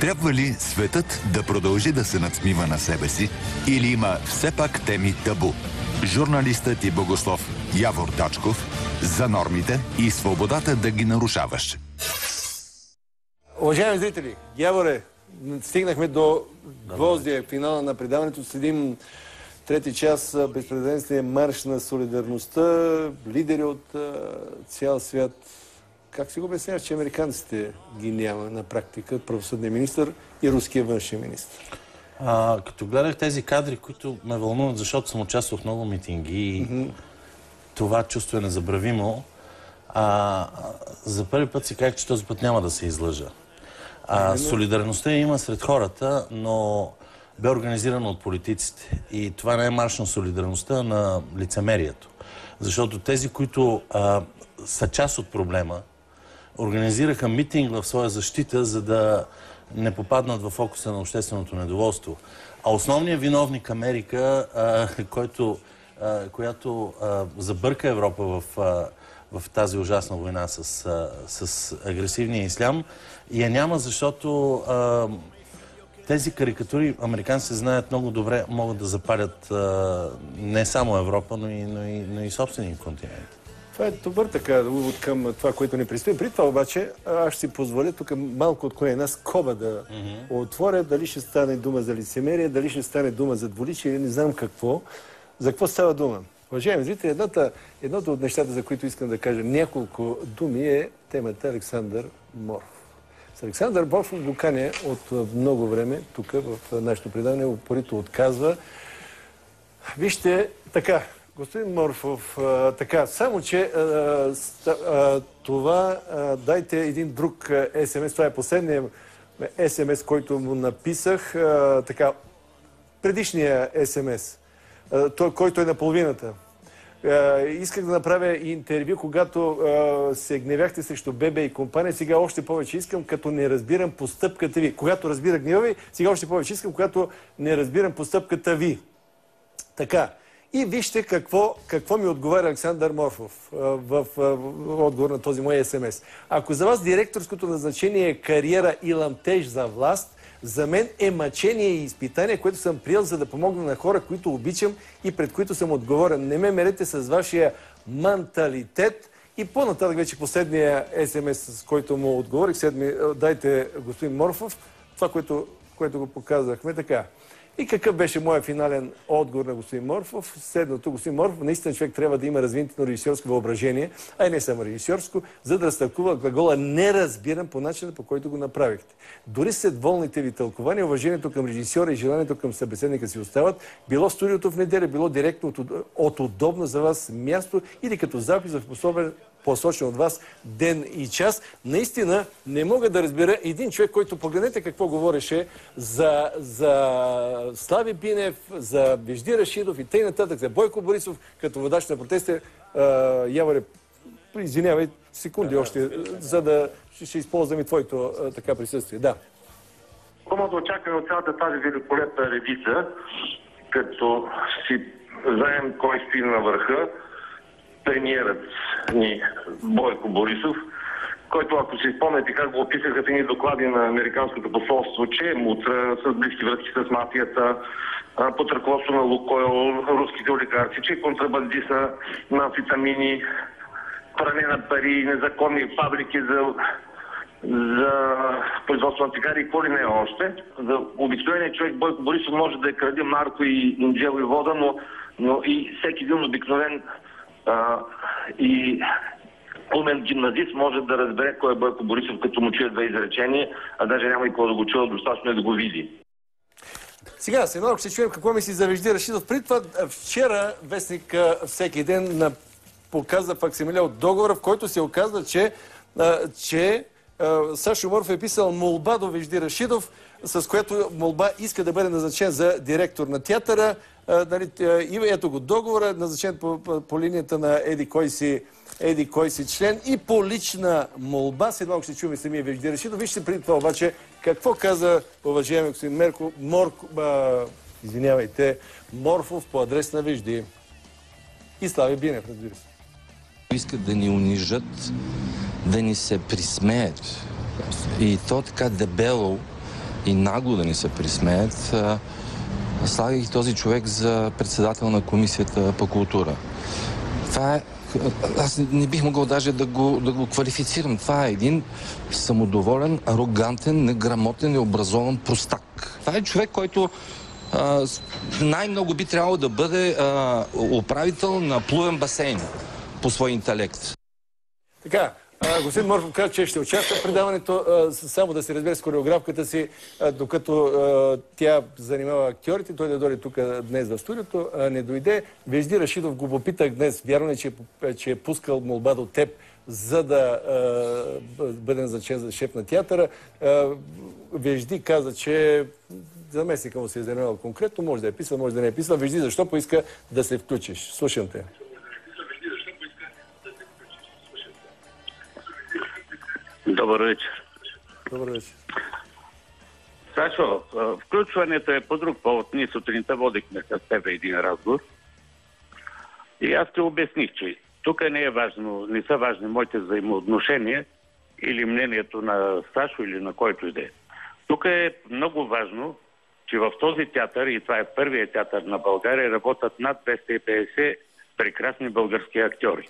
Трябва ли светът да продължи да се надсмива на себе си или има все пак теми табу? Журналистът и богослов Явор Дачков за нормите и свободата да ги нарушаваш. Уважаеми зрители, Яворе, стигнахме до гвоздия, финала на предаването. Следим трети час, безпрецедентния марш на солидарността, лидери от цял свят. Как си го обясняваш, че американците ги няма на практика, правосъдния министър и руския външен министър? Като гледах тези кадри, които ме вълнуват, защото съм участвал в много митинги и това чувство е незабравимо, за първи път си казах, че този път няма да се излъжа. Солидарността има сред хората, но бе организирана от политиците. И това не е марш на солидарността, а на лицемерието. Защото тези, които са част от проблема, организираха митинг в своя защита, за да не попаднат в фокуса на общественото недоволство. А основният виновник Америка, която забърка Европа в тази ужасна война с агресивния ислям, я няма, защото тези карикатури американците знаят много добре, могат да запалят не само Европа, но и собствения континент. Това е добър така увод към това, което ни предстои. При това обаче аз ще си позволя тук малко отклоня една скоба да отворя. Дали ще стане дума за лицемерие, дали ще стане дума за двуличие или не знам какво. За какво става дума? Уважаеми зрители, едното от нещата, за които искам да кажа няколко думи, е темата Александър Моров. С Александър Моров го каня от много време тук в нашето предаване, упорито отказва. Вижте, така, господин Морфов, така, само че това, дайте един друг СМС, това е последния СМС, който му написах, така, предишния СМС, който е на половината. Исках да направя интервю, когато се гневяхте срещу Бебе и компания. Сега още повече искам, като не разбирам постъпката ви. Когато разбира гнева ви, сега още повече искам, когато не разбирам постъпката ви. Така. И вижте какво ми отговаря Александър Морфов в отговор на този мой СМС. Ако за вас директорското назначение е кариера и ламтеж за власт, за мен е мъчение и изпитание, което съм приел, за да помогна на хора, които обичам и пред които съм отговорен. Не ме мерете с вашия менталитет. И по-нататък вече последния СМС, с който му отговорих, дайте господин Морфов, това, което го показахме така. И какъв беше моят финален отговор на господин Морфов? Следното, господин Морфов, наистина човек трябва да има развинтено режисьорско въображение, а и не само режисьорско, за да разтълкува глагола не разбирам по начина, по който го направихте. Дори след волните ви тълкования, уважението към режисьора и желанието към събеседника си остават, било студиото в неделя, било директно от удобно за вас място или като запис в посочен от вас ден и час. Наистина не мога да разбера един човек, който погледнете какво говореше за Слави Бинев, за Вежди Рашидов и т.н. за Бойко Борисов, като водач на протестите. Яворе, извинявай секунди още, за да ще използвам и твоето така присъствие. Да. Хубаво да очакваме от цялата тази великолепна редица, като си знаем кой стои на върха, премиерът ни Бойко Борисов, който, ако си спомняте как го описаха в едни доклади на Американското посолство, че е мутра, с близки връзки с мафията, под ръководство на Лукойл, руските олигарци, че е контрабандист на амфетамини, пране на пари, незаконни фабрики за производство на цигари и какво ли не още. За обикновения човек Бойко Борисов може да е кради нарко и инджел и вода, но и всеки един обикновен и умен гимназист може да разбере кой е Бойко Борисов, като му чуе две изречения, а даже няма и какво да го чуя, достатъчно е да го види. Сега, след малко ще чуем какво мисли за Вежди Рашидов. Преди това, вчера вестник Всеки ден показа факсимиле от договора, в който се оказва, че Сашо Моров е писал молба до Вежди Рашидов, с която молба иска да бъде назначен за директор на театъра. И ето го договора, назначен по линията на еди кой си член и по лична молба. След малко ще чуем и самия Вежди Рашидов. Вижте преди това обаче какво каза уважаеми господин Морфов по адрес на Вежди. И Слави Бинев, разбира се. Искат да ни унижат, да ни се присмеят. И то така дебело, и нагло да ни се присмеят, слагайки този човек за председател на Комисията по култура. Това е... Аз не бих могъл даже да го квалифицирам. Това е един самодоволен, арогантен, неграмотен, необразован простак. Това е човек, който най-много би трябвало да бъде управител на плувен басейн по свой интелект. Така, господин Морфов каза, че ще участва в предаването, само да се разбере с хореографката си, докато тя занимава актьорите. Той да дойде тук днес в студиото, не дойде. Вежди Рашидов го попитах днес, вярно ли, че е пускал молба до теб, за да бъде назначен за шеф на театъра. Вежди каза, че заместника му се е занимавал конкретно, може да е писал, може да не е писал. Вежди, защо поиска да се включиш? Слушам те. Добър вечер. Добър вечер. Сашо, включването е по друг повод. Ние сутринта водихме с теб един разговор. И аз те обясних, че тук не са важни моите взаимоотношения или мнението на Сашо или на който и да е. Тук е много важно, че в този театър, и това е първият театър на България, работят над 250 прекрасни български актьори.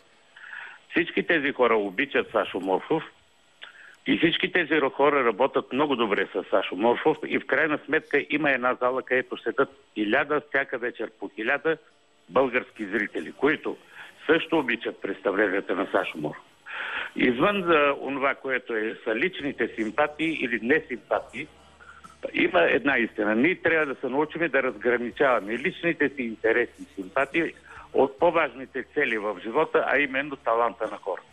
Всички тези хора обичат Сашо Морфов и всички тези хора работят много добре с Сашо Морфов и в крайна сметка има една зала, където седат 1000 всяка вечер по 1000 български зрители, които също обичат представленията на Сашо Морфов. Извън за онова, което са личните симпатии или несимпатии, има една истина. Ние трябва да се научим да разграничаваме личните си интереси и симпатии от по-важните цели в живота, а именно таланта на хората.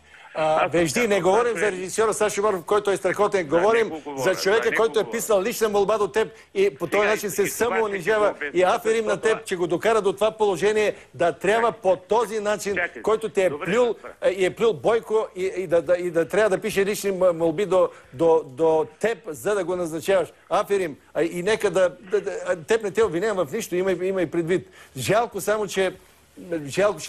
Вежди, не говорим за режисьора Сашо Морфов, който е страхотен. Говорим за човека, който е писал лична молба до теб и по този начин се самоунижава и аферим на теб, че го докара до това положение да трябва по този начин, който те е плюл и е плюл Бойко и да трябва да пише лични молби до теб, за да го назначаваш. Аферим. И нека теб не те обвинявам в нищо, има и предвид. Жалко само, че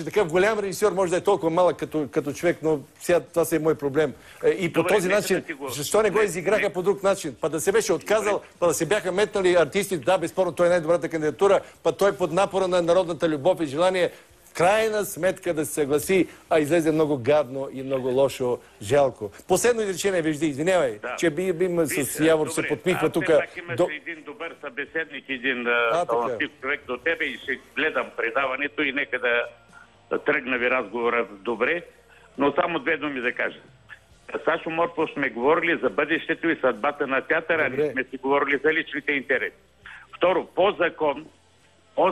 такъв голям режисьор може да е толкова малък като човек, но сега това си е мой проблем. И по този начин, защо не го изиграха по друг начин? Па да се беше отказал, па да се бяха метнали артисти, да, безспорно той е най-добрата кандидатура, па той под напора на народната любов и желание в крайна сметка да се съгласи, а излезе много гадно и много лошо, жалко. Последно изречение, Вежди, извинявай, че би с Явор се подмихва тук. Аз имаш един добър събеседник, един талантлив човек до тебе и ще гледам предаването и нека да тръгна ви разговора добре, но само две думи да кажа. Сашо Морфов сме говорили за бъдещето и съдбата на театъра, а не сме си говорили за личните интереси. Второ, по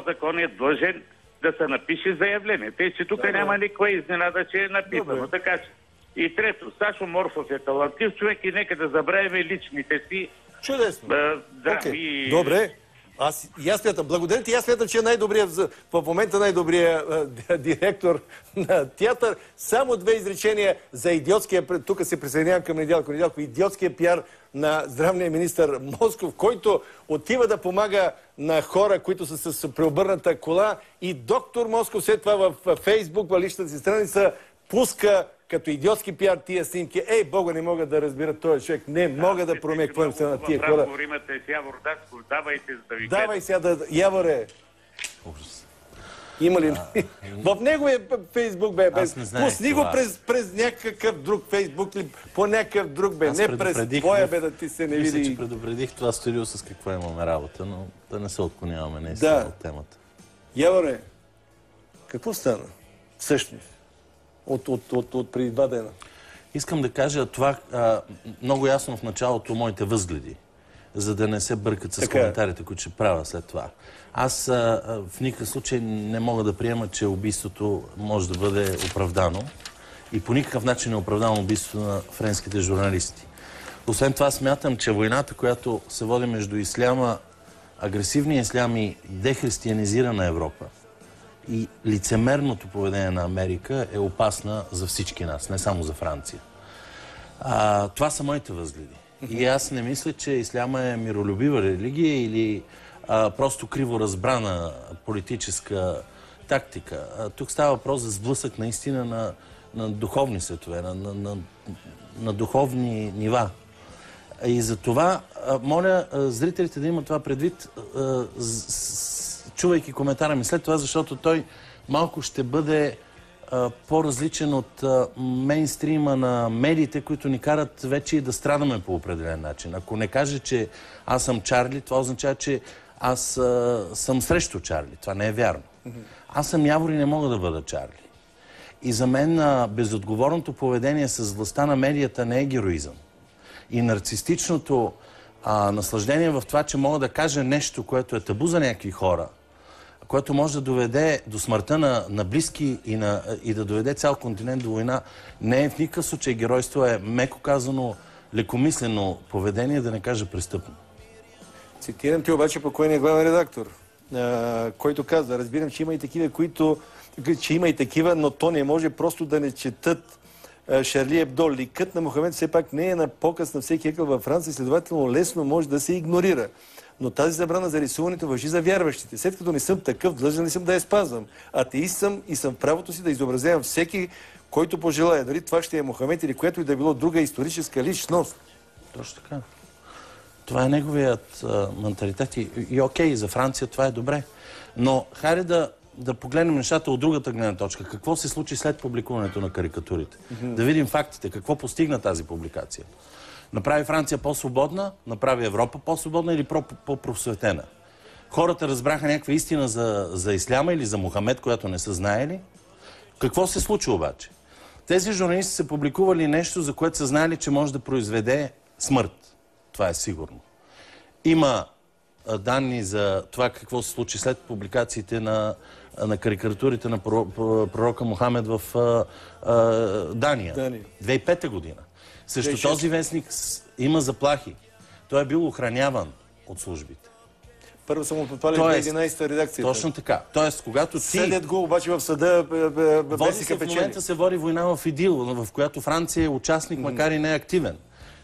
закон е длъжен да се напише заявление. Тъй, че тук няма никаква изненада, че е написано. Така че. И трето, Сашо Морфов е талантлив човек и нека да забравяме личните си. Чудесно. Добре. Аз смятам, благодаря ти, аз смятам, че е в момента най-добрият директор на театър. Само две изречения за идиотския, тук се присъединявам към Недялко, идиотския пиар на здравния министър Москов, който отива да помага на хора, които са с преобърната кола, и доктор Москов след това в Фейсбук, в личната си страница, пуска като идиотски пиар тия снимки. Ей, Бога, не мога да разбира този човек. Не мога да промея какво им на тия хора. Имате с Явор Дачков, давайте за да ви давай сега Яворе. Има ли? В неговия Фейсбук бе. Пусни го през някакъв друг Фейсбук или по някакъв друг бе. Не през твоя бе да ти се не види. Мисля, че предупредих това студио с какво имаме работа, но да не се отклоняваме наистина от темата. Яворе, какво стана всъщност от преди 2 дена? Искам да кажа това много ясно в началото моите възгледи, за да не се бъркат с коментарите, които ще правя след това. Аз в никакъв случай не мога да приема, че убийството може да бъде оправдано и по никакъв начин не е оправдано убийството на френските журналисти. Освен това смятам, че войната, която се води между исляма, агресивния ислям и дехристиянизирана Европа и лицемерното поведение на Америка е опасна за всички нас, не само за Франция. Това са моите възгледи. И аз не мисля, че исляма е миролюбива религия или просто криво разбрана политическа тактика. Тук става въпрос за сблъсък наистина на духовни светове, на духовни нива. И за това моля зрителите да имат това предвид, чувайки коментара ми след това, защото той малко ще бъде по-различен от мейнстрима на медиите, които ни карат вече и да страдаме по определен начин. Ако не каже, че аз съм Чарли, това означава, че аз съм срещу Чарли. Това не е вярно. Аз съм Явор и не мога да бъда Чарли. И за мен безотговорното поведение с властта на медията не е героизъм. И нарцистичното наслаждение в това, че мога да кажа нещо, което е табу за някакви хора, което може да доведе до смъртта на близки и да доведе цял континент до война, не е в никакъв случай геройство, е меко казано лекомислено поведение, да не кажа престъпно. Цитирам ти обаче покойния главен редактор, който казва: разбирам, че има и такива, но то не може просто да не четат Шарли Ебдо. Ликът на Мохамед все пак не е на показ на всеки ъгъл във Франция, следователно лесно може да се игнорира. Но тази забрана за рисуването важи за вярващите. След като не съм такъв, длъжен ли съм да я спазвам? Атеист съм и съм в правото си да изобразявам всеки, който пожелая. Дали това ще е Мохамед или което и да било друга историческа личност. Точно така. Това е неговият менталитет и окей, за Франция това е добре. Но хайде да погледнем нещата от другата гледна точка. Какво се случи след публикуването на карикатурите? Да видим фактите. Какво постигна тази публикация? Направи Франция по-свободна, направи Европа по-свободна или по-просветена? Хората разбраха някаква истина за исляма или за Мохамед, която не са знаели? Какво се случи обаче? Тези журналисти са публикували нещо, за което са знаели, че може да произведе смърт. Това е сигурно. Има данни за това какво се случи след публикациите на карикатурите на пророка Мохамед в Дания. 2005 година. Също този вестник има заплахи. Той е бил охраняван от службите. Първо са му подпали 11-та редакцията. Точно така. Тоест, когато ти... Съдят го, обаче в съда вестника печели. В момента се води война в Идил, в която Франция е участник, макар и не е активен.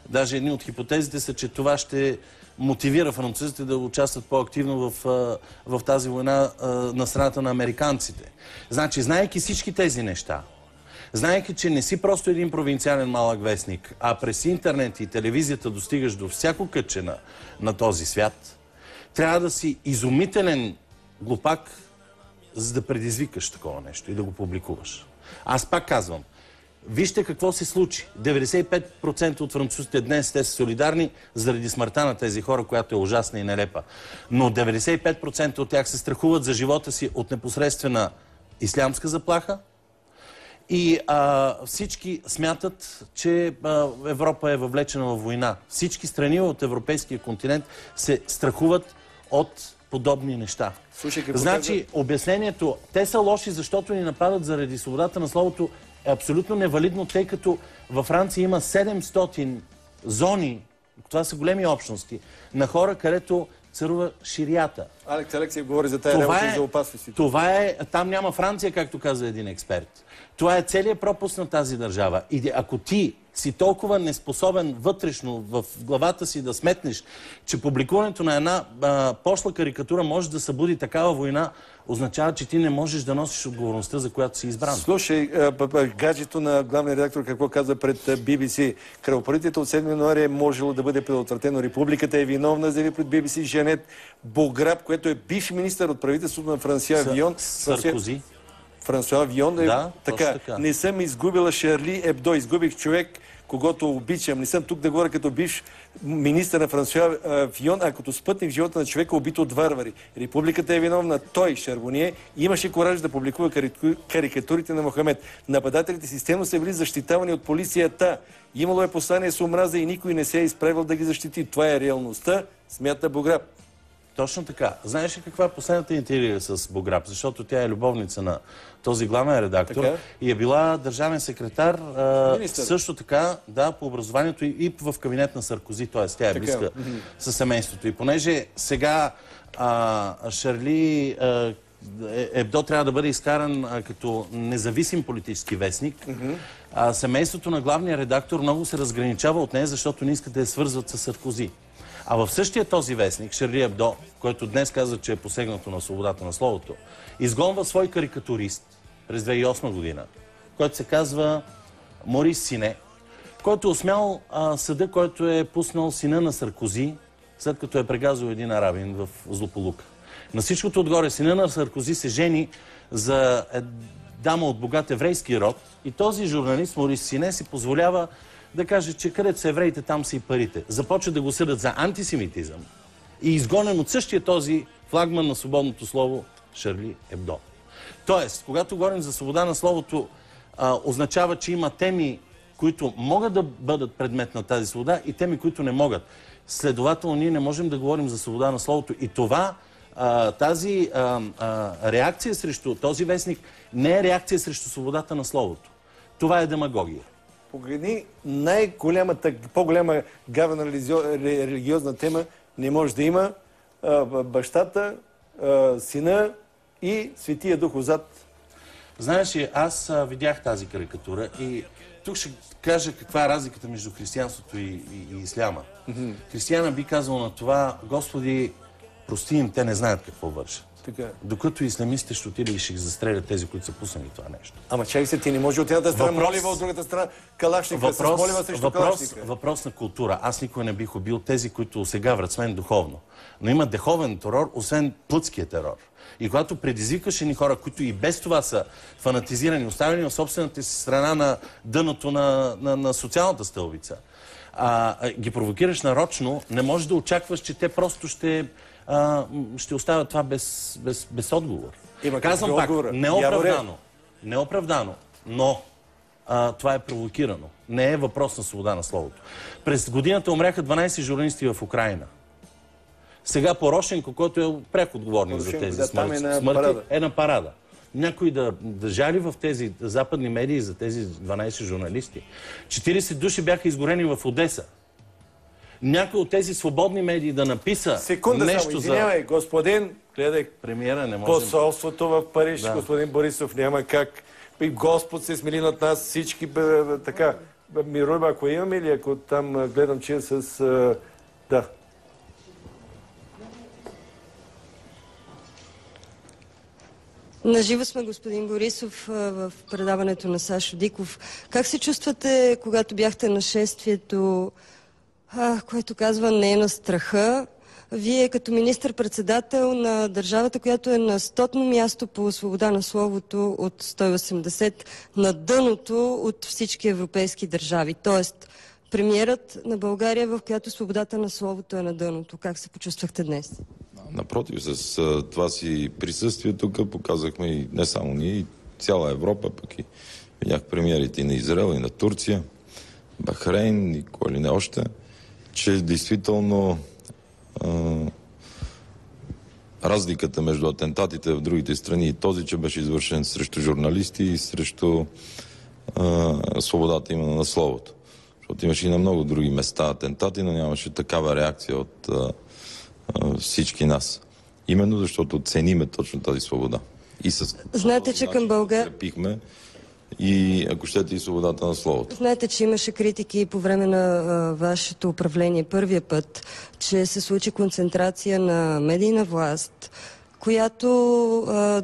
Даже едни от хипотезите са, че това ще мотивира французите да участват по-активно в тази война на страната на американците. Значи, знаейки всички тези неща, знаейки, че не си просто един провинциален малък вестник, а през интернет и телевизията достигаш до всяко кътче на този свят, трябва да си изумителен глупак, за да предизвикаш такова нещо и да го публикуваш. Аз пак казвам, вижте какво се случи. 95% от французите днес те са солидарни заради смъртта на тези хора, която е ужасна и нелепа. Но 95% от тях се страхуват за живота си от непосредствена ислямска заплаха. И всички смятат, че Европа е въвлечена във война. Всички страни от европейския континент се страхуват от подобни неща. Значи, обяснението, те са лоши, защото ни нападат заради свободата на словото, е абсолютно невалидно, тъй като във Франция има 700 зони, това са големи общности, на хора, където царува ширията. Алекс Алексиев говори за тая работа и за опасности. Там няма Франция, както каза един експерт. Това е целият пропуск на тази държава. И ако ти си толкова неспособен вътрешно в главата си да сметнеш, че публикуването на една пошла карикатура може да събуди такава война, означава, че ти не можеш да носиш отговорността, за която си избран. Слушай, гаджето на главния редактор какво каза пред BBC. Кръвопролитието от 7 януари е можело да бъде предотвратено. Републиката е виновна, заяви пред BBC Жанет Бограб, което е бивш министър от правителството на Франсуа Вион. Саркози. Франсуа Вион така. Не съм изгубила Шарли Ебдо, изгубих човек, когото обичам. Не съм тук да говоря като бивш министър на Франсуа Вион, а като спътник в живота на човека, убит от варвари. Републиката е виновна. Той, Шарбоние, имаше кораж да публикува карикатурите на Мохамед. Нападателите системно са били защитавани от полицията. Имало е послание с омраза и никой не се е изправил да ги защити. Това е реалността, смята Бограб. Точно така. Знаеш ли каква е последната интервю с Бограб? Защото тя е любовница на този главен редактор и е била държавен секретар също така, по образованието и в кабинет на Саркози, т.е. тя е близка със семейството. И понеже сега Шарли Ебдо трябва да бъде изкаран като независим политически вестник, семейството на главния редактор много се разграничава от нея, защото не искат да я свързват с Саркози. А в същия този вестник, Шарли Ебдо, който днес казва, че е посегнато на свободата на словото, изгонва свой карикатурист през 2008 година, който се казва Морис Сине. който осмял съда, който е пуснал сина на Саркози, след като е прегазал един арабин в злополука. На всичкото отгоре, сина на Саркози се жени за дама от богат еврейски род и този журналист Морис Сине си позволява да каже, че където са евреите, там са и парите. Започва да го съдят за антисемитизъм и изгонен от същия този флагман на свободното слово Шарли Ебдо. Тоест, когато говорим за свобода на словото, означава, че има теми, които могат да бъдат предмет на тази свобода и теми, които не могат. Следователно, ние не можем да говорим за свобода на словото. И това, тази реакция срещу този вестник не е реакция срещу свободата на словото. Това е демагогия. Погледни, най-голямата, по-голяма гавна религиозна тема не може да има бащата, сина и Светия Дух отзад. Знаеш ли, аз видях тази карикатура и тук ще кажа каква е разликата между християнството и исляма. Християна би казал на това: Господи, прости им, те не знаят какво вършат. Така. Докато исламистите ще отидат и ще ги застрелят тези, които са пуснали това нещо. Ама чакай се, ти не може от едната страна молива, от другата страна калашника, с молива срещу калашника. Въпрос на култура. Аз никога не бих убил тези, които се гаврат с мен духовно. Но има духовен терор, освен плътския терор. И когато предизвикаш едни хора, които и без това са фанатизирани, оставени в собствената си страна на дъното на социалната стълбица, ги провокираш нарочно, не можеш да очакваш, че те просто ще оставят това без отговор. Казвам пак, неоправдано, но това е провокирано. Не е въпрос на свобода на словото. През годината умряха 12 журналисти в Украйна. Сега Порошенко, който е пряко отговорник за тези смърти, е на парада. Някой да жали в тези западни медии за тези 12 журналисти. 40 души бяха изгорени в Одеса. Някой от тези свободни медии да написа нещо само, извинявай, господин, гледай, премиера не може. Посолството в Париж, господин Борисов, няма как. И Господ се смили над нас всички, така, мируем, ако имаме, или ако там гледам, че с... да. Наживо сме, господин Борисов, в предаването на Сашо Диков. Как се чувствате, когато бяхте на шествието, което казва не на страха? Вие като министър-председател на държавата, която е на 100-то място по свобода на словото от 180, на дъното от всички европейски държави. Тоест, премиерът на България, в която свободата на словото е на дъното. Как се почувствахте днес? Напротив, с това си присъствие тук показахме и не само ние, и цяла Европа, пък и видях премиерите и на Израел, и на Турция, Бахрейн и кой ли не още, че действително разликата между атентатите в другите страни и този, че беше извършен срещу журналисти и срещу свободата именно на словото. Защото имаше и на много други места атентати, но нямаше такава реакция от всички нас. Именно защото цениме точно тази свобода. И с... Знаете, че към България... И, ако щете, и свободата на словото. Знаете, че имаше критики по време на вашето управление първия път, че се случи концентрация на медийна власт, която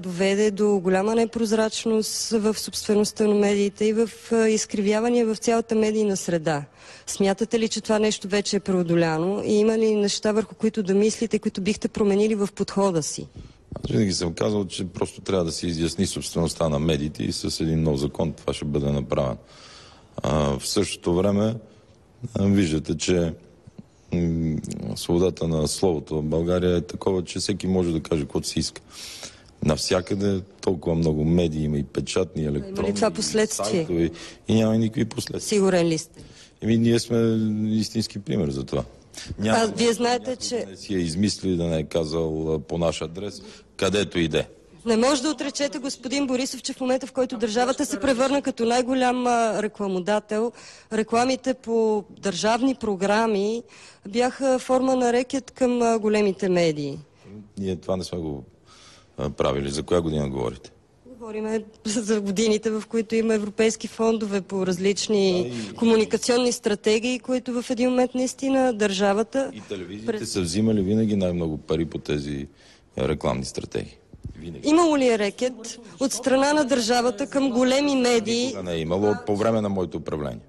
доведе до голяма непрозрачност в собствеността на медиите и в изкривявания в цялата медийна среда. Смятате ли, че това нещо вече е преодоляно и има ли неща, върху които да мислите, които бихте променили в подхода си? Аз винаги съм казал, че просто трябва да се изясни собствеността на медиите и с един нов закон това ще бъде направено. В същото време виждате, че свободата на словото в България е такова, че всеки може да каже каквото си иска. Навсякъде толкова много медии има и печатни, и електронни, има ли това последствие? Сайтове, и няма никакви последствия. Сигурен ли сте? Ние сме истински пример за това. Вие знаете, че... Да не си е измислил, да не е казал по наш адрес, където иде. Не може да отречете, господин Борисов, че в момента, в който държавата се превърна като най-голям рекламодател, рекламите по държавни програми бяха форма на рекет към големите медии. Ние това не сме го правили. За коя година говорите? Говорим за годините, в които има европейски фондове по различни комуникационни стратегии, които в един момент наистина държавата... И телевизиите са взимали винаги най-много пари по тези рекламни стратегии. Винаги. Имало ли е рекет от страна на държавата към големи медии? Не е имало по време на моето управление.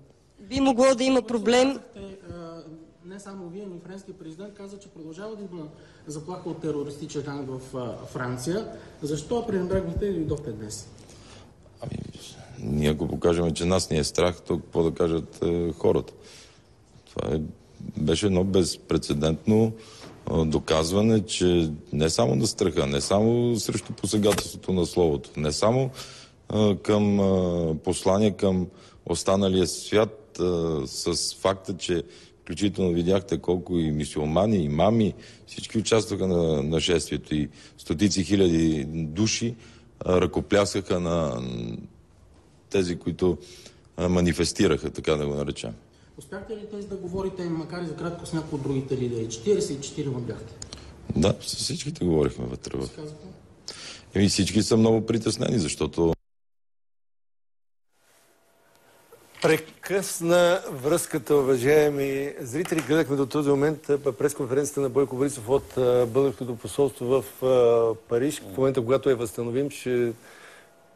Би могло да има проблем. Не само вие, но и френския президент каза, че продължава да има заплаха от терористичен акт в Франция. Защо пренебрегнахте и дойдохте днес? Ние ако покажем, че нас ни е страх, то какво да кажат хората? Това беше едно безпрецедентно доказване, че не само на страха, не само срещу посегателството на словото, не само към послание към останалия свят с факта, че включително видяхте колко и мюсюлмани, и имами, всички участваха на нашествието и стотици хиляди души ръкопляскаха на тези, които манифестираха, така да го наречем. Успяхте ли тези да говорите, макар и за кратко, с някои от другите лидери? 44 бяхте. Да, с всичките говорихме вътре. Всички са много притеснени, защото Прекъсна връзката, уважаеми зрители. Гледахме до този момент пресконференцията на Бойко Борисов от българското посолство в Париж. В момента, когато я възстановим,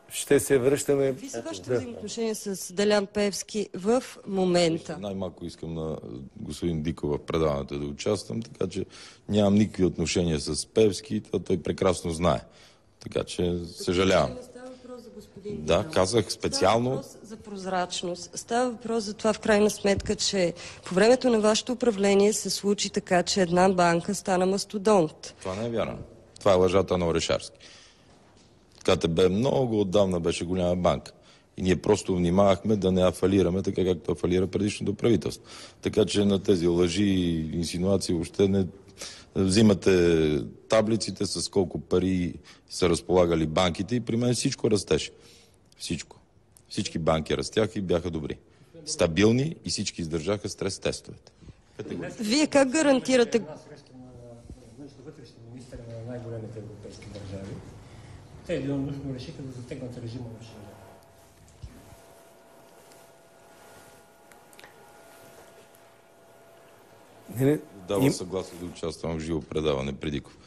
ще се връщаме. Какви са вашите взаимоотношения с Делян Пеевски в момента? Най-малко искам на господин Диков в предаването да участвам, така че нямам никакви отношения с Пеевски, това той прекрасно знае. Така че съжалявам. Да, казах специално. Става въпрос за прозрачност. Става въпрос за това в крайна сметка, че по времето на вашето управление се случи така, че една банка стана мастодонт. Това не е вярно. Това е лъжата на Орешарски. КТБ много отдавна беше голяма банка. И ние просто внимавахме да не афалираме, така както афалира предишното правителство. Така че на тези лъжи и инсинуации въобще не взимате таблиците с колко пари са разполагали банките и при мен всичко растеше. Всичко. Всички банки растяха и бяха добри. Стабилни и всички издържаха стрес-тестовете. Вие как гарантирате... Вътрешни министри на най-големите европейски държави. Те единодушно решиха да затегнат режима в Шенген. Дава съгласие да участвам в живо предаване при Диков.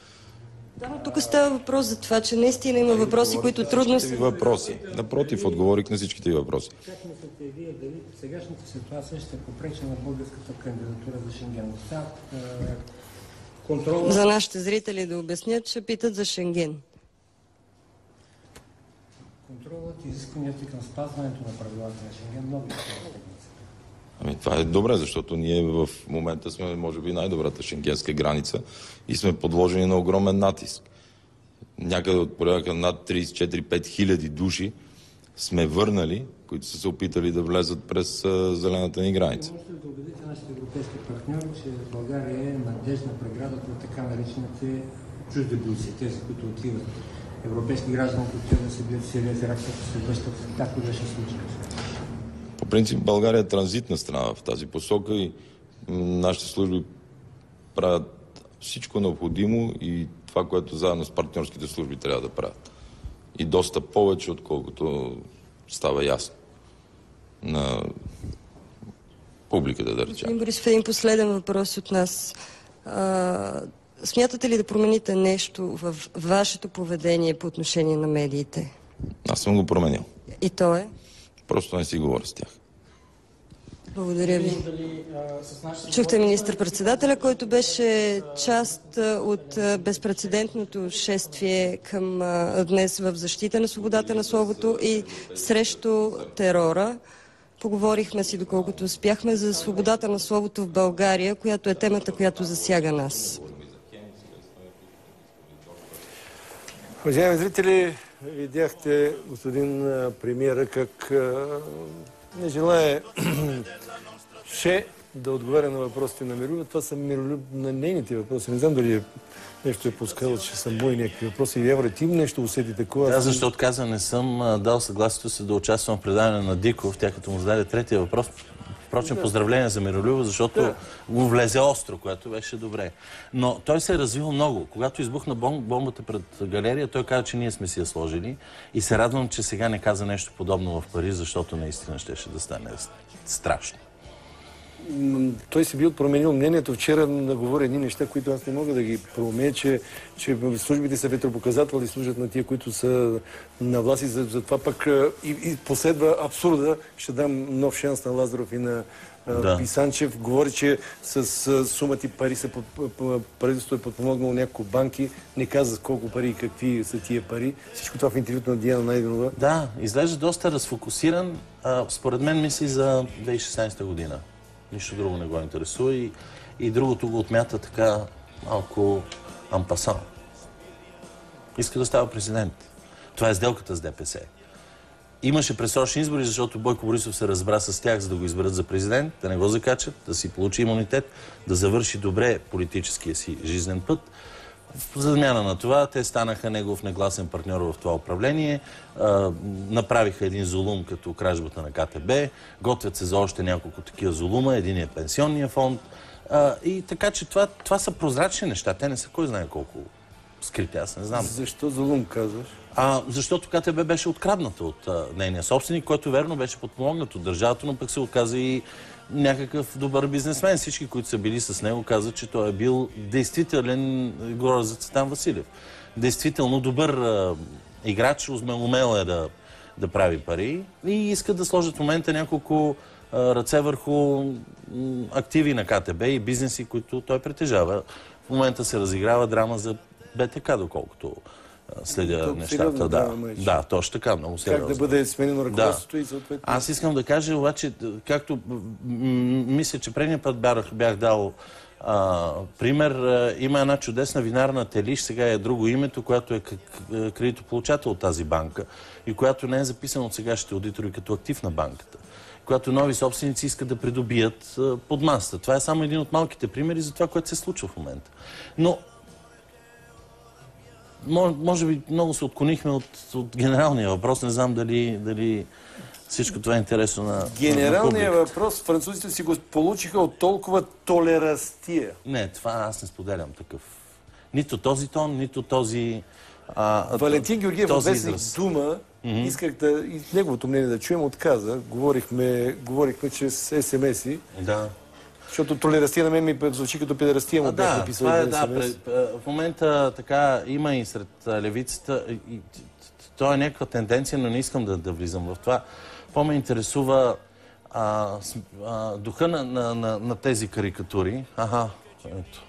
Да, но тук става въпрос за това, че наистина има въпроси, които трудно се... Въпроси. Напротив, отговорих на всичките ви въпроси. Как мислите вие дали сегашната ситуация ще попречи на българската кандидатура за Шенген? За нашите зрители да обяснят, че питат за Шенген. Контролът и изискванията към спазването на правилата на Шенген много това е добре, защото ние в момента сме, може би, най-добрата шенгенска граница и сме подложени на огромен натиск. Някъде от порядъка над 34-5 хиляди души сме върнали, които са се опитали да влезат през зелената ни граница. Можете да убедите нашите европейски партньори, че България е надежна преграда на така наречените чужди бойци, тези, които отиват. Европейски граждани, които да се бият в Сирия, в Ирак, се връщат, както беше случило. По принцип България е транзитна страна в тази посока и нашите служби правят всичко необходимо и това, което заедно с партньорските служби трябва да правят. И доста повече, отколкото става ясно на публиката, да речем. Борисов, един последен въпрос от нас. Смятате ли да промените нещо в вашето поведение по отношение на медиите? Аз съм го променил. И то е? Просто не си говоря с тях. Благодаря ви. Чухте министър-председателя, който беше част от безпрецедентното шествие към днес в защита на свободата на словото и срещу терора. Поговорихме си, доколкото успяхме, за свободата на словото в България, която е темата, която засяга нас. Уважаеми зрители, видяхте господин премиера как не желае да отговаря на въпросите на Миролюб. Това са на нейните въпроси. Не знам дали нещо е пускало, че са мои някакви въпроси. Явре, ти нещо усети такова? Да, защото отказа не съм дал съгласието си да участвам в предаване на Диков, тя като му зададе третия въпрос. Впрочем, поздравления за Миролюб, защото го влезе остро, което беше добре. Но той се е развил много. Когато избухна бомбата пред галерия, той каза, че ние сме си я сложили и се радвам, че сега не каза нещо подобно в Париж, защото наистина щеше да стане страшно. той си бил променил мнението. Вчера наговори едни неща, които аз не мога да ги проумея, че службите са ветропоказатели, служат на тия, които са на власт и затова пък и последва абсурда. Ще дам нов шанс на Лазаров и на Писанчев. Говори, че с сумати пари правителството е подпомогнало няколко банки. Не каза колко пари и какви са тия пари. Всичко това в интервюто на Диана Найденова. Да, изглежда доста разфокусиран. Според мен мисли за 2016 година. Нищо друго не го интересува и другото го отмята така малко ампасан. Иска да става президент. Това е сделката с ДПС. Имаше предсрочни избори, защото Бойко Борисов се разбра с тях, за да го изберат за президент, да не го закачат, да си получи имунитет, да завърши добре политическия си жизнен път. В замяна на това, те станаха негов негласен партньор в това управление, направиха един зулум като кражбата на КТБ, готвят се за още няколко такива зулума, един е пенсионния фонд. И така, че това са прозрачни неща, те не са кой знае колко скрити, аз не знам. Защо зулум казваш? Защото КТБ беше открадната от нейния собственик, който верно беше подпомогнат от държавата, но пък се оказа и някакъв добър бизнесмен. Всички, които са били с него, казват, че той е бил действителен, говоря за Цветан Василев, действително добър играч, умел е да прави пари и искат да сложат в момента няколко ръце върху активи на КТБ и бизнеси, които той притежава. В момента се разиграва драма за БТК, доколкото следя нещата. Да, точно така, много сериозно. Как да бъде сменено ръководството и съответно? Аз искам да кажа, обаче, както мисля, че предния път бях дал пример, има една чудесна винарна Телиш, сега е друго името, която е кредитополучател от тази банка и която не е записана от сегашните аудитори като актив на банката, която нови собственици искат да придобият под масата. Това е само един от малките примери за това, което се случва в момента. Но може би много се отклонихме от генералния въпрос. Не знам дали всичко това е интересно на генералния въпрос, французите си го получиха от толкова толерастия. Не, това аз не споделям такъв. Нито този тон, нито този Валентин Георгиев, вестник Дума, исках и неговото мнение да чуем, отказа. Говорихме чрез СМС-и. Да. Защото толерастия на мен ми звучи като педерастия, му бях написал СМС. В момента така има и сред левицата. То е някаква тенденция, но не искам да влизам в това. По-ме интересува духа на тези карикатури. Ето.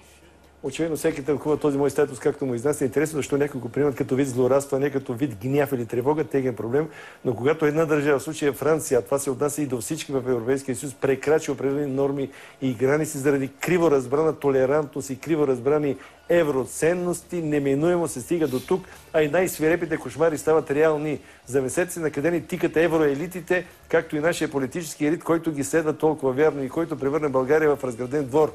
Очевидно всеки тълкува този мой статус, както му изнася. Интересно, защо някой го приемат като вид злорадство, а не като вид гняв или тревога, теген проблем. Но когато една държава, в случая Франция, това се отнася и до всички в Европейския съюз, прекрачи определени норми и граници заради криво разбрана толерантност и криво разбрани евроценности, неминуемо се стига до тук, а и най-свирепите кошмари стават реални. Замесете се на къде ни тикат евроелитите, както и нашия политически елит, който ги следва толкова вярно и който превърне България в разграден двор.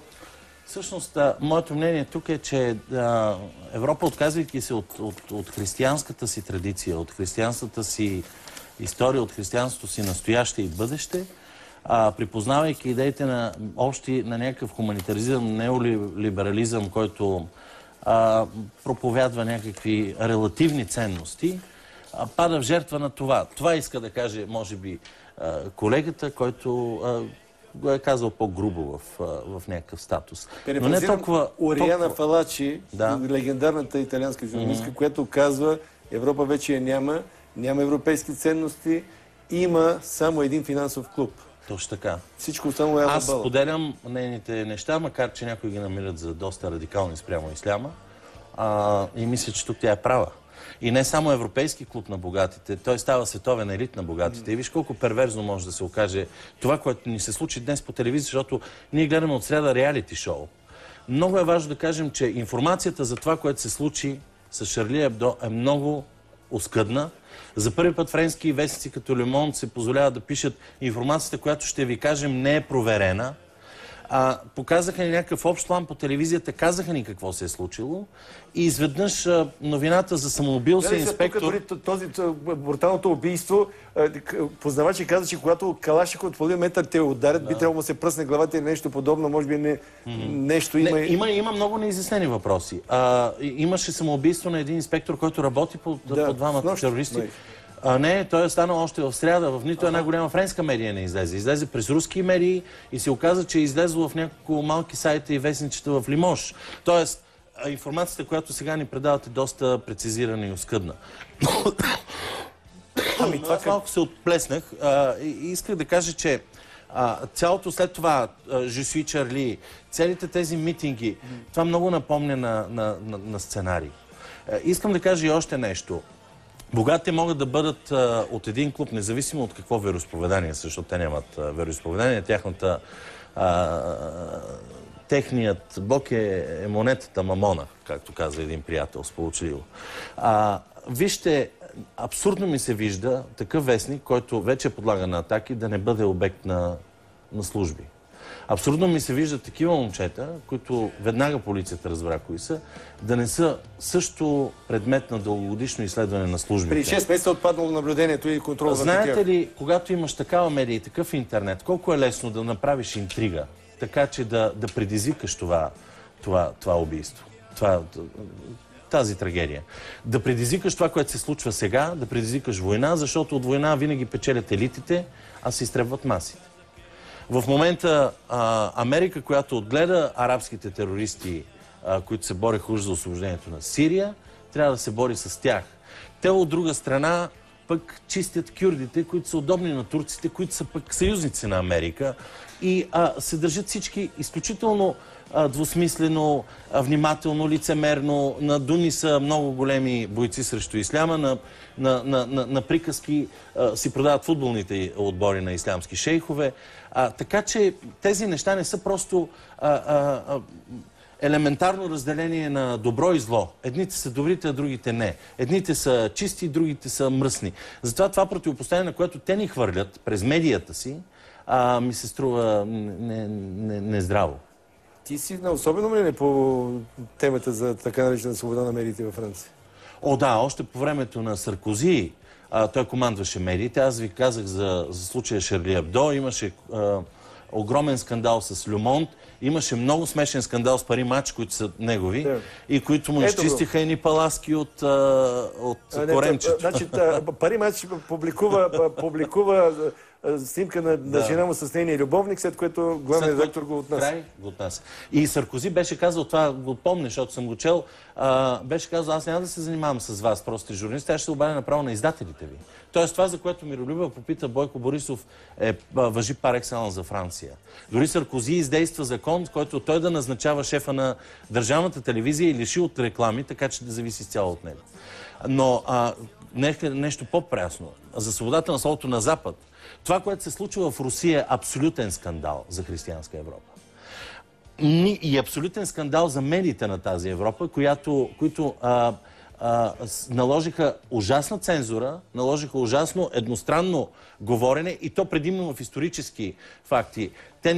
Всъщност, моето мнение тук е, че Европа, отказвайки се от християнската си традиция, от християнската си история, от християнството си настояще и бъдеще, припознавайки идеите на някакъв хуманитаризъм, неолиберализъм, който проповядва някакви релативни ценности, пада в жертва на това. Това иска да каже, може би, колегата, който го е казал по-грубо в някакъв статус. Но не толкова... Ориана Фалачи, легендарната италианска журналистка, която казва, Европа вече няма европейски ценности, има само един финансов клуб. Точно така. Всичко останало е Аз споделям нейните неща, макар че някои ги намират за доста радикални спрямо исляма. И мисля, че тук тя е права. И не само европейски клуб на богатите, той става световен елит на богатите. И виж колко перверзно може да се окаже това, което ни се случи днес по телевизия, защото ние гледаме от среда реалити шоу. Много е важно да кажем, че информацията за това, което се случи с Шарли Ебдо е много оскъдна. За първи път френски вестници като Le Monde се позволяват да пишат информацията, която ще ви кажем не е проверена. Показаха ни някакъв общ план по телевизията, казаха ни какво се е случило и изведнъж новината за самоубил се инспектор... Този бруталното убийство, познавачи каза, че когато Калашников от половин метър те ударят, би трябвало да се пръсне главата или нещо подобно, може би нещо има... Има много неизяснени въпроси. Имаше самоубийство на един инспектор, който работи по двамата терористи. Не, той е станал още в сряда. В нито една голяма френска медия не излезе. Излезе през руски медии и се оказа, че е излезло в няколко малки сайта и вестничета в Лимож. Тоест, информацията, която сега ни предават, е доста прецизирана и оскъдна. Аз малко се отплеснах и исках да кажа, че цялото след това Je suis Charlie, целите тези митинги, това много напомня на сценарий. Искам да кажа и още нещо. Богатите могат да бъдат от един клуб, независимо от какво вероизповедание, защото те нямат вероизповедание. Техният бог е монетата Мамона, както каза един приятел сполучливо. Вижте, абсурдно ми се вижда такъв вестник, който вече подлага на атаки, да не бъде обект на служби. Абсурдно ми се виждат такива момчета, които веднага полицията разбра кои са, да не са също предмет на дългогодишно изследване на службите. При 6 месеца отпаднало наблюдението и контрол за тях. Знаете ли, когато имаш такава медия и такъв интернет, колко е лесно да направиш интрига, така че да предизвикаш това убийство, тази трагедия. Да предизвикаш това, което се случва сега, да предизвикаш война, защото от война винаги печелят елитите, а се изтребват масите. В момента Америка, която отгледа арабските терористи, които се бореха уж за освобождението на Сирия, трябва да се бори с тях. Те от друга страна пък чистят кюрдите, които са удобни на турците, които са пък съюзници на Америка и се държат всички изключително двусмислено, внимателно, лицемерно. На думи са много големи бойци срещу исляма, на приказки си продават футболните отбори на ислямски шейхове. Така че тези неща не са просто елементарно разделение на добро и зло. Едните са добрите, а другите не. Едните са чисти, другите са мръсни. Затова това противопоставяне, на което те ни хвърлят през медията си, ми се струва нездраво. Ти си на особено мнение по темата за така наречена свобода на медиите във Франция? О, да, още по времето на Саркози той командваше медиите. Аз ви казах за случая Шарли Ебдо. Имаше огромен скандал с Ле Монд. Имаше много смешен скандал с Пари Мач, които са негови и които му изчистиха едни паласки от коремчето. Значи, Пари Мач публикува снимка на жена му с нейния любовник, след което главният редактор го отнася. И Саркози беше казал, това го помня, защото съм го чел, беше казал, аз няма да се занимавам с вас, просто журналисти, аз ще се обадя направо на издателите ви. Тоест това, за което Миролюбов попита Бойко Борисов, важи пар екселанс за Франция. Дори Саркози издейства закон, с който той да назначава шефа на държавната телевизия и лиши от реклами, така че да зависи изцяло от него. Но нещо по-прясно. За свободата на словото на Запад. Това, което се случва в Русия, е абсолютен скандал за християнска Европа. И абсолютен скандал за медиите на тази Европа, които наложиха ужасна цензура, наложиха ужасно едностранно говорене и то предимно в исторически факти. Те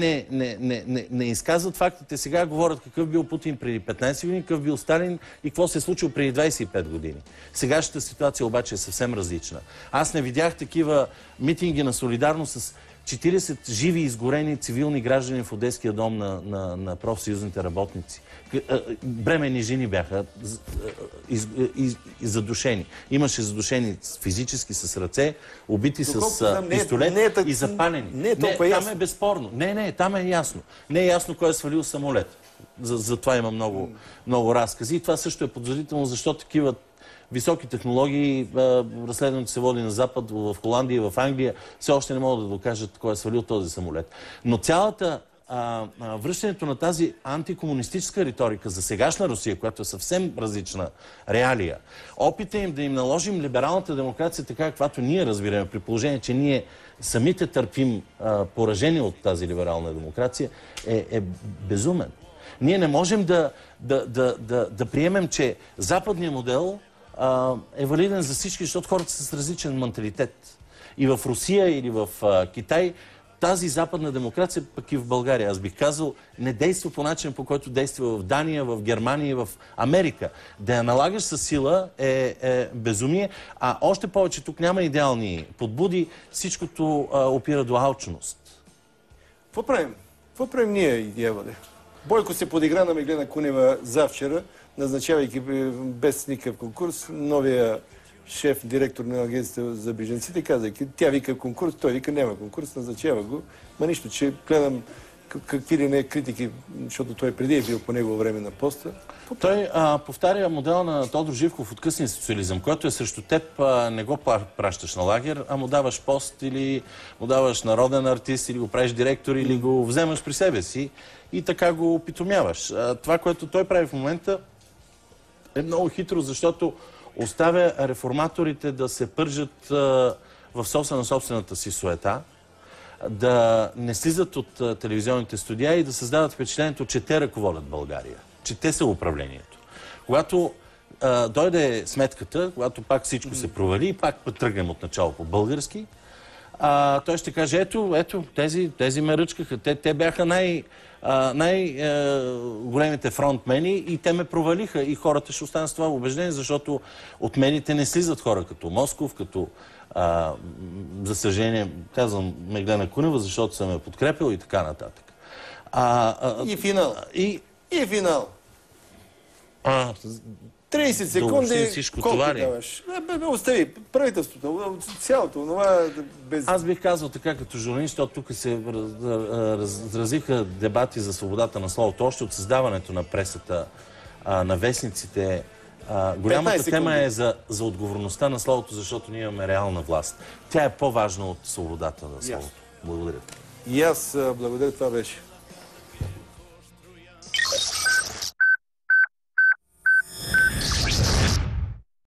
не изказват фактите. Сега говорят какъв бил Путин преди 15 години, какъв бил Сталин и какво се е случило преди 25 години. Сегашната ситуация обаче е съвсем различна. Аз не видях такива митинги на солидарност с 40 живи изгорени цивилни граждани в Одеския дом на профсъюзните работници. Бременни жени бяха задушени. Имаше задушени физически с ръце, убити с пистолет и запалени. Там е безспорно. Не, там е ясно. Не е ясно кой е свалил самолет. За това има много разкази. И това също е подозрително, защото такива високи технологии, разследването се води на Запад, в Холандия и в Англия, все още не могат да докажат кой е свалил този самолет. Но цялата връщането на тази антикомунистическа риторика за сегашна Русия, която е съвсем различна реалия, опита им да им наложим либералната демокрация така, каквато ние разбираме, при положение, че ние самите търпим поражение от тази либерална демокрация, е безумен. Ние не можем да приемем, че западният модел е валиден за всички, защото хората са с различен менталитет. И в Русия или в Китай тази западна демокрация, пък и в България, аз бих казал, не действа по начин, по който действа в Дания, в Германия и в Америка. Да я налагаш със сила е безумие, а още повече тук няма идеални подбуди, всичкото опира до алчност. Какво правим? Какво правим ние, дяволе? Бойко се подигра на Меглена Кунева завчера, назначавайки без никакъв конкурс новия шеф-директор на агенцията за беженците, казайки, тя вика конкурс, той вика няма конкурс, назначава го. Ма нищо, че гледам какви ли не критики, защото той преди е бил по негово време на поста. Той повтаря модела на Тодор Живков от късния социализъм, който е срещу теб, не го пращаш на лагер, а му даваш пост или му даваш народен артист, или го правиш директор, или го вземаш при себе си и така го опитомяваш. Това, което той прави в момента, е много хитро, защото оставя реформаторите да се пържат в собствената си суета, да не слизат от телевизионните студия и да създават впечатлението, че те ръководят България, че те са управлението. Когато дойде сметката, когато пак всичко се провали и пак тръгнем от начало по български, той ще каже, ето, тези ме ръчкаха, те бяха най-големите фронтмени и те ме провалиха и хората ще останат с това убеждение, защото от медиите не слизат хора като Москов, като за съжаление, казвам Меглена Кунева, защото съм я подкрепил и така нататък. И финал. И финал. 30 секунди, колко даваш? Остави правителството, цялото, това без... Аз бих казал така като журналист, защото тук се разразиха дебати за свободата на словото, още от създаването на пресата, на вестниците. Голямата тема е за отговорността на словото, защото ние имаме реална власт. Тя е по-важна от свободата на словото. Благодаря. И аз благодаря, това беше.